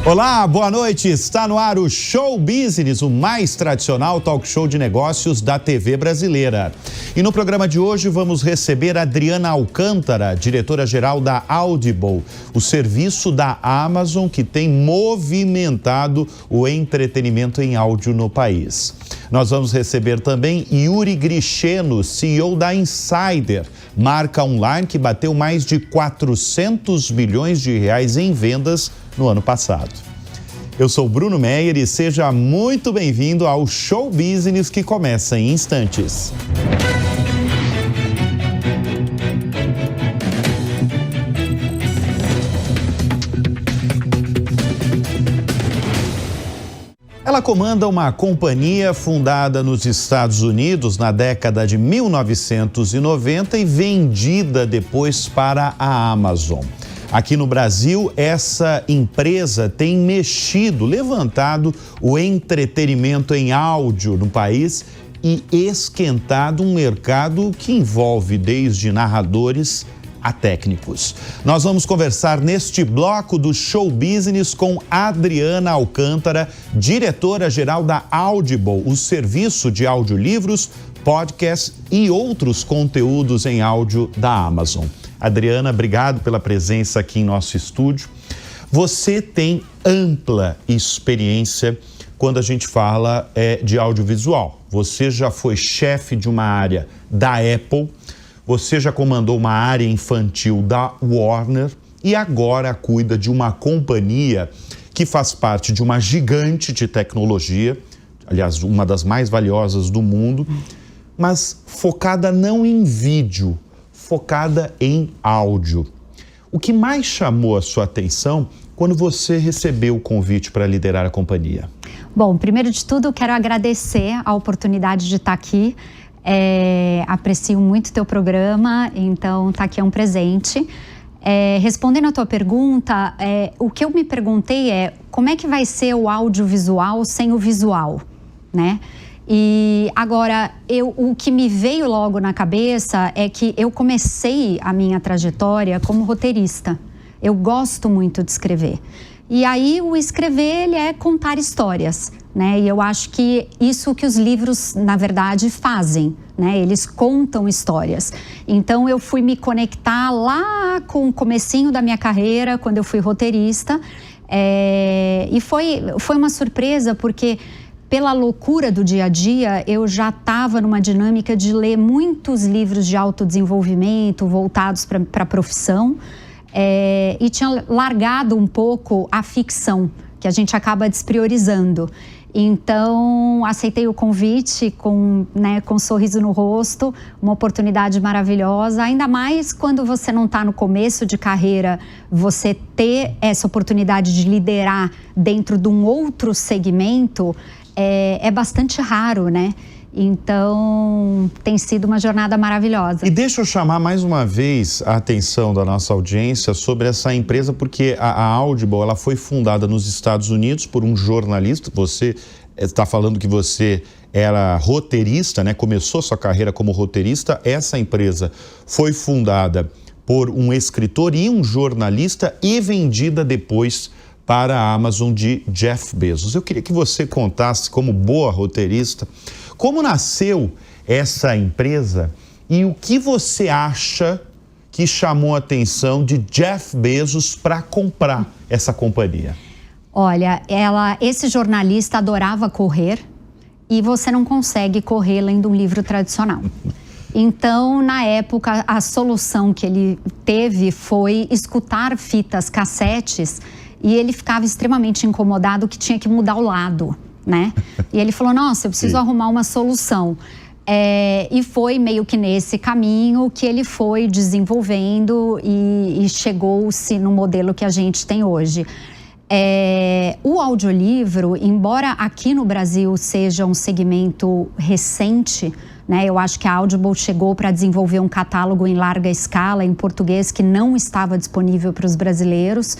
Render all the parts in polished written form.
Olá, boa noite. Está no ar o Show Business, o mais tradicional talk show de negócios da TV brasileira. E no programa de hoje vamos receber a Adriana Alcântara, diretora-geral da Audible, o serviço da Amazon que tem movimentado o entretenimento em áudio no país. Nós vamos receber também Yuri Gricheno, CEO da Insider, marca online que bateu mais de 400 milhões de reais em vendas no ano passado. Eu sou Bruno Meyer e seja muito bem-vindo ao Show Business que começa em instantes. Ela comanda uma companhia fundada nos Estados Unidos na década de 1990 e vendida depois para a Amazon. Aqui no Brasil, essa empresa tem levantado o entretenimento em áudio no país e esquentado um mercado que envolve desde narradores a técnicos. Nós vamos conversar neste bloco do Show Business com Adriana Alcântara, diretora-geral da Audible, o serviço de audiolivros, podcasts e outros conteúdos em áudio da Amazon. Adriana, obrigado pela presença aqui em nosso estúdio. Você tem ampla experiência quando a gente fala de audiovisual. Você já foi chefe de uma área da Apple, você já comandou uma área infantil da Warner e agora cuida de uma companhia que faz parte de uma gigante de tecnologia, aliás, uma das mais valiosas do mundo, mas focada não em vídeo, focada em áudio. O que mais chamou a sua atenção quando você recebeu o convite para liderar a companhia? Bom, primeiro de tudo, quero agradecer a oportunidade de estar aqui. Aprecio muito o teu programa, então estar aqui é um presente. Respondendo a tua pergunta, o que eu me perguntei é como é que vai ser o audiovisual sem o visual, né? E agora, o que me veio logo na cabeça é que eu comecei a minha trajetória como roteirista. Eu gosto muito de escrever. E aí, o escrever, ele é contar histórias, né? E eu acho que isso que os livros, na verdade, fazem, né? Eles contam histórias. Então, eu fui me conectar lá com o comecinho da minha carreira, quando eu fui roteirista. E foi uma surpresa, porque pela loucura do dia a dia, eu já estava numa dinâmica de ler muitos livros de autodesenvolvimento voltados para a profissão e tinha largado um pouco a ficção, que a gente acaba despriorizando. Então, aceitei o convite com um sorriso no rosto, uma oportunidade maravilhosa, ainda mais quando você não está no começo de carreira, você ter essa oportunidade de liderar dentro de um outro segmento é bastante raro, né? Então, tem sido uma jornada maravilhosa. E deixa eu chamar mais uma vez a atenção da nossa audiência sobre essa empresa, porque a Audible, ela foi fundada nos Estados Unidos por um jornalista. Você está falando que você era roteirista, né? Começou sua carreira como roteirista. Essa empresa foi fundada por um escritor e um jornalista e vendida depois para a Amazon de Jeff Bezos. Eu queria que você contasse, como boa roteirista, como nasceu essa empresa e o que você acha que chamou a atenção de Jeff Bezos para comprar essa companhia. Olha, esse jornalista adorava correr e você não consegue correr lendo um livro tradicional. Então, na época, a solução que ele teve foi escutar fitas cassetes e ele ficava extremamente incomodado que tinha que mudar o lado, né? E ele falou, nossa, eu preciso arrumar uma solução. E foi meio que nesse caminho que ele foi desenvolvendo e chegou-se no modelo que a gente tem hoje. O audiolivro, embora aqui no Brasil seja um segmento recente, né, eu acho que a Audible chegou para desenvolver um catálogo em larga escala em português que não estava disponível para os brasileiros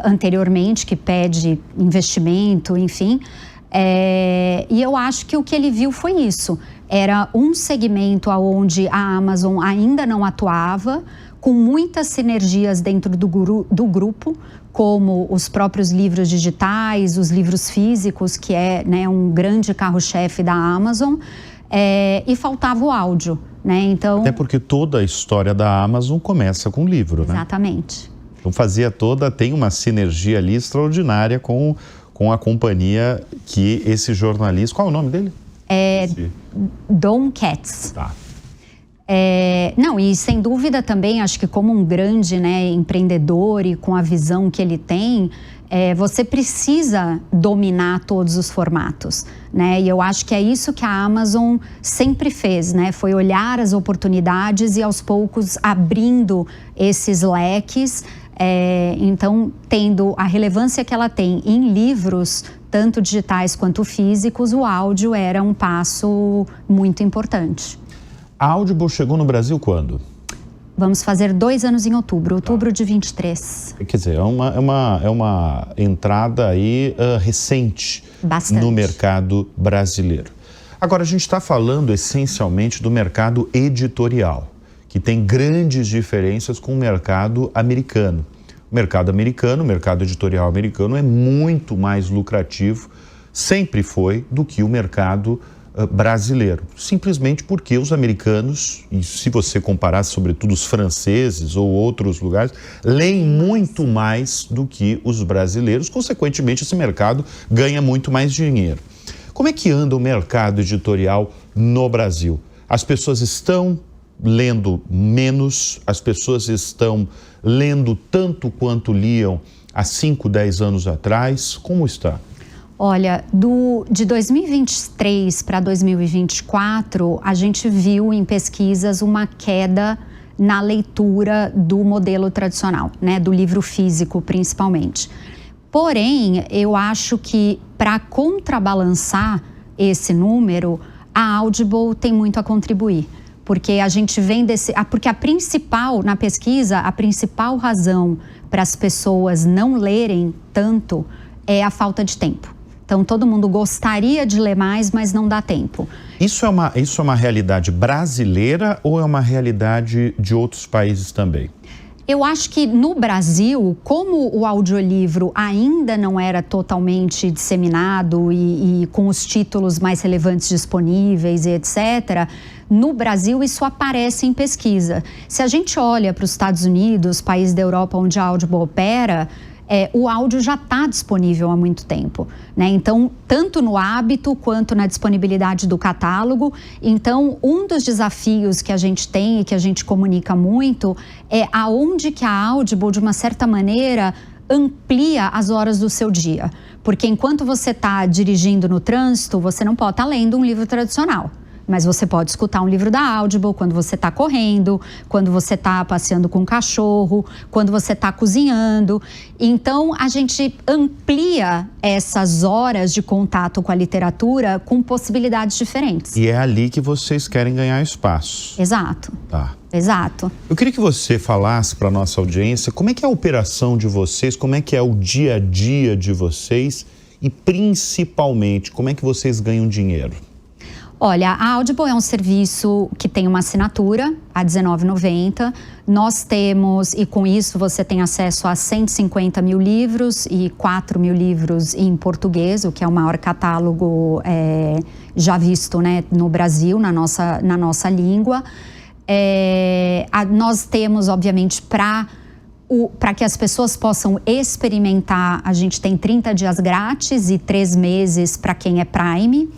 anteriormente, que pede investimento, enfim. E eu acho que o que ele viu foi isso. Era um segmento onde a Amazon ainda não atuava, com muitas sinergias dentro do grupo, como os próprios livros digitais, os livros físicos, que é, né, um grande carro-chefe da Amazon, e faltava o áudio, né? Então, até porque toda a história da Amazon começa com livro, né? Exatamente. Então tem uma sinergia ali extraordinária com a companhia que esse jornalista... Qual é o nome dele? Don Katz. Tá. Não, e sem dúvida também, acho que como um grande, né, empreendedor e com a visão que ele tem, você precisa dominar todos os formatos, né? E eu acho que é isso que a Amazon sempre fez, né? Foi olhar as oportunidades e aos poucos abrindo esses leques. Então, tendo a relevância que ela tem em livros, tanto digitais quanto físicos, o áudio era um passo muito importante. A Audible chegou no Brasil quando? Vamos fazer 2 anos em outubro de 23. Quer dizer, é uma entrada aí recente. Bastante. No mercado brasileiro. Agora, a gente está falando essencialmente do mercado editorial, que tem grandes diferenças com o mercado americano. O mercado editorial americano é muito mais lucrativo, sempre foi, do que o mercado brasileiro. Simplesmente porque os americanos, e se você comparar sobretudo os franceses ou outros lugares, leem muito mais do que os brasileiros. Consequentemente, esse mercado ganha muito mais dinheiro. Como é que anda o mercado editorial no Brasil? As pessoas estão lendo menos, as pessoas estão lendo tanto quanto liam há 5, 10 anos atrás. Como está? Olha, de 2023 para 2024, a gente viu em pesquisas uma queda na leitura do modelo tradicional, né, do livro físico principalmente. Porém, eu acho que para contrabalançar esse número, a Audible tem muito a contribuir. Porque a gente vem porque na pesquisa, a principal razão para as pessoas não lerem tanto é a falta de tempo. Então, todo mundo gostaria de ler mais, mas não dá tempo. Isso é uma realidade brasileira ou é uma realidade de outros países também? Eu acho que no Brasil, como o audiolivro ainda não era totalmente disseminado e com os títulos mais relevantes disponíveis e etc., no Brasil isso aparece em pesquisa. Se a gente olha para os Estados Unidos, país da Europa onde a Audible opera, o áudio já está disponível há muito tempo, né? Então, tanto no hábito quanto na disponibilidade do catálogo. Então, um dos desafios que a gente tem e que a gente comunica muito é aonde que a Audible, de uma certa maneira, amplia as horas do seu dia. Porque enquanto você está dirigindo no trânsito, você não pode estar lendo um livro tradicional. Mas você pode escutar um livro da Audible quando você está correndo, quando você está passeando com o cachorro, quando você está cozinhando. Então, a gente amplia essas horas de contato com a literatura com possibilidades diferentes. E é ali que vocês querem ganhar espaço. Exato. Tá. Exato. Eu queria que você falasse para a nossa audiência como é que é a operação de vocês, como é que é o dia a dia de vocês e, principalmente, como é que vocês ganham dinheiro? Olha, a Audible é um serviço que tem uma assinatura a R$19,90. Nós temos, e com isso você tem acesso a 150 mil livros e 4 mil livros em português, o que é o maior catálogo já visto, né, no Brasil, na nossa língua. Nós temos, obviamente, para que as pessoas possam experimentar, a gente tem 30 dias grátis e 3 meses para quem é Prime.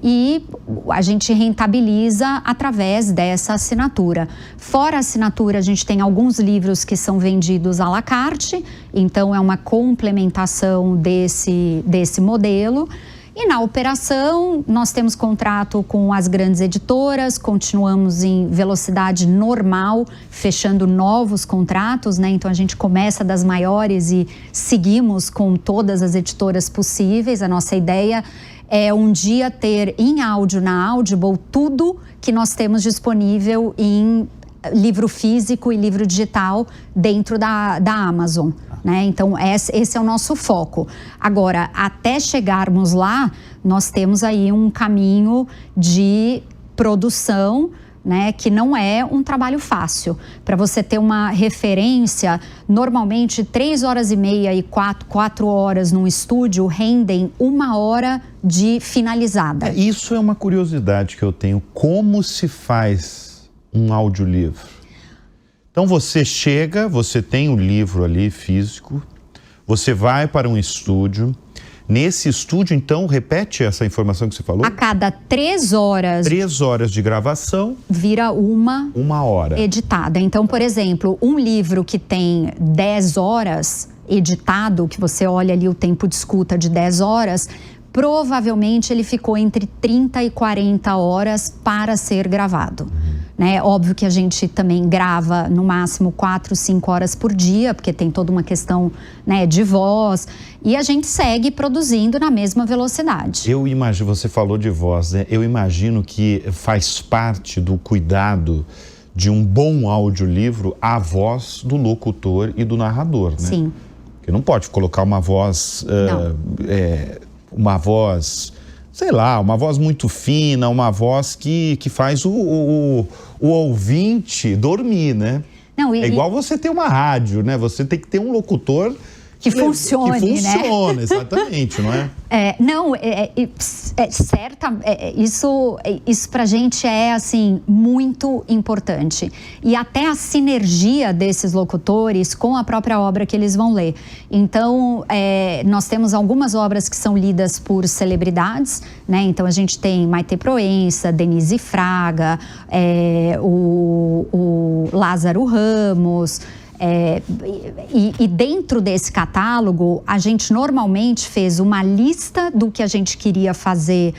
E a gente rentabiliza através dessa assinatura. Fora a assinatura, a gente tem alguns livros que são vendidos à la carte, então é uma complementação desse modelo. E na operação, nós temos contrato com as grandes editoras, continuamos em velocidade normal, fechando novos contratos, né? Então a gente começa das maiores e seguimos com todas as editoras possíveis. A nossa ideia é um dia ter em áudio na Audible tudo que nós temos disponível em livro físico e livro digital dentro da Amazon, né? Então esse é o nosso foco. Agora, até chegarmos lá, nós temos aí um caminho de produção né, que não é um trabalho fácil. Para você ter uma referência, normalmente 3 horas e meia e 4 horas num estúdio rendem 1 hora de finalizada. Isso é uma curiosidade que eu tenho. Como se faz um audiolivro? Então você chega, você tem o livro ali físico, você vai para um estúdio. Nesse estúdio, então, repete essa informação que você falou? A cada 3 horas... 3 horas de gravação... Vira 1 hora. Editada. Então, por exemplo, um livro que tem 10 horas editado, que você olha ali o tempo de escuta de 10 horas, provavelmente ele ficou entre 30 e 40 horas para ser gravado. Né? Óbvio que a gente também grava no máximo 4, 5 horas por dia, porque tem toda uma questão, né, de voz, e a gente segue produzindo na mesma velocidade. Eu imagino, você falou de voz, né? Eu imagino que faz parte do cuidado de um bom audiolivro a voz do locutor e do narrador, né? Sim. Porque não pode colocar uma voz, sei lá, uma voz muito fina, uma voz que faz o ouvinte dormir, né? Não, é igual você ter uma rádio, né? Você tem que ter um locutor que funcione, que funcione, né? Exatamente, não é? Isso pra gente é, assim, muito importante. E até a sinergia desses locutores com a própria obra que eles vão ler. Então, nós temos algumas obras que são lidas por celebridades, né? Então, a gente tem Maite Proença, Denise Fraga, o Lázaro Ramos... E dentro desse catálogo, a gente normalmente fez uma lista do que a gente queria fazer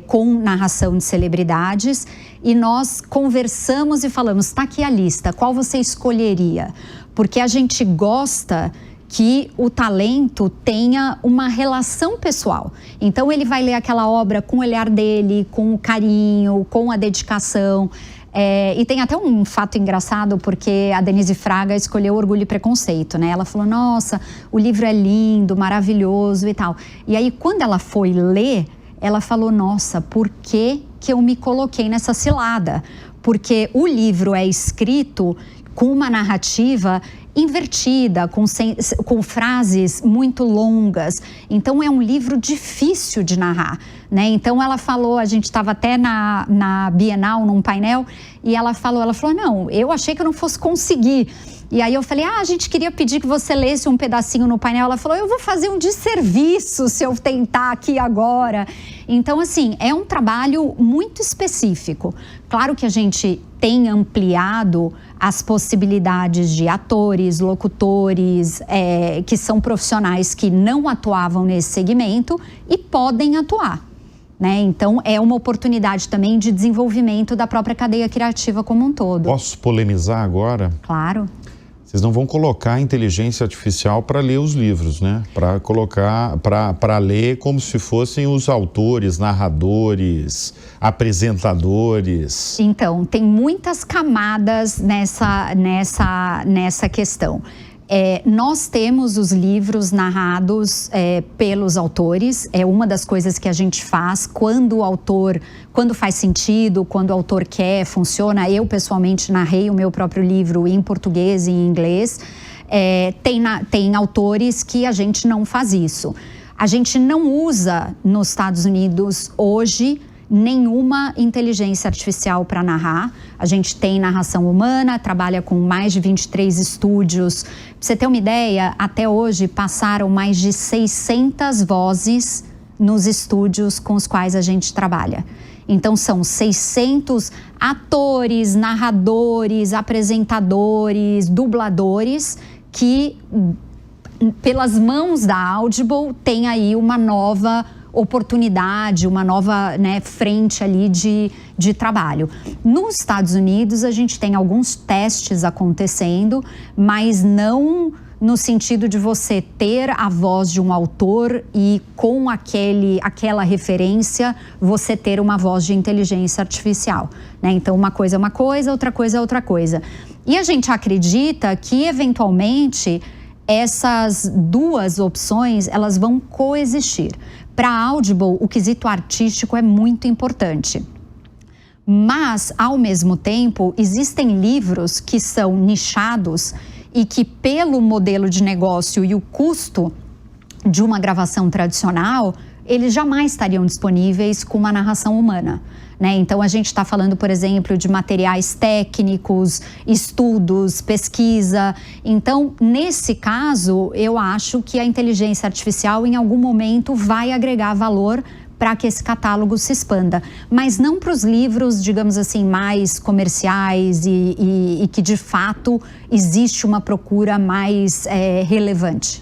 com narração de celebridades e nós conversamos e falamos, está aqui a lista, qual você escolheria? Porque a gente gosta que o talento tenha uma relação pessoal. Então, ele vai ler aquela obra com o olhar dele, com o carinho, com a dedicação. E tem até um fato engraçado, porque a Denise Fraga escolheu Orgulho e Preconceito, né? Ela falou, nossa, o livro é lindo, maravilhoso e tal. E aí, quando ela foi ler, ela falou, nossa, por que eu me coloquei nessa cilada? Porque o livro é escrito com uma narrativa invertida, com frases muito longas. Então, é um livro difícil de narrar, né? Então, ela falou, a gente estava até na Bienal, num painel, e ela falou, não, eu achei que eu não fosse conseguir. E aí eu falei, a gente queria pedir que você lesse um pedacinho no painel. Ela falou, eu vou fazer um desserviço se eu tentar aqui agora. Então, assim, é um trabalho muito específico. Claro que a gente tem ampliado as possibilidades de atores, locutores, que são profissionais que não atuavam nesse segmento e podem atuar, né? Então, é uma oportunidade também de desenvolvimento da própria cadeia criativa como um todo. Posso polemizar agora? Claro. Vocês não vão colocar a inteligência artificial para ler os livros, né? Para ler como se fossem os autores, narradores, apresentadores. Então, tem muitas camadas nessa questão. Nós temos os livros narrados pelos autores, é uma das coisas que a gente faz quando faz sentido, quando o autor quer, funciona. Eu, pessoalmente, narrei o meu próprio livro em português e em inglês. Tem autores que a gente não faz isso. A gente não usa nos Estados Unidos hoje nenhuma inteligência artificial para narrar. A gente tem narração humana, trabalha com mais de 23 estúdios. Pra você ter uma ideia, até hoje passaram mais de 600 vozes nos estúdios com os quais a gente trabalha. Então, são 600 atores, narradores, apresentadores, dubladores que, pelas mãos da Audible, tem aí uma nova oportunidade, uma nova, né, frente ali de trabalho. Nos Estados Unidos, a gente tem alguns testes acontecendo, mas não no sentido de você ter a voz de um autor e com aquela referência você ter uma voz de inteligência artificial, né? Então, uma coisa é uma coisa, outra coisa é outra coisa. E a gente acredita que, eventualmente, essas duas opções, elas vão coexistir. Para a Audible, o quesito artístico é muito importante. Mas, ao mesmo tempo, existem livros que são nichados e que, pelo modelo de negócio e o custo de uma gravação tradicional, eles jamais estariam disponíveis com uma narração humana, né? Então, a gente está falando, por exemplo, de materiais técnicos, estudos, pesquisa. Então, nesse caso, eu acho que a inteligência artificial, em algum momento, vai agregar valor para que esse catálogo se expanda, mas não para os livros, digamos assim, mais comerciais e que, de fato, existe uma procura mais relevante.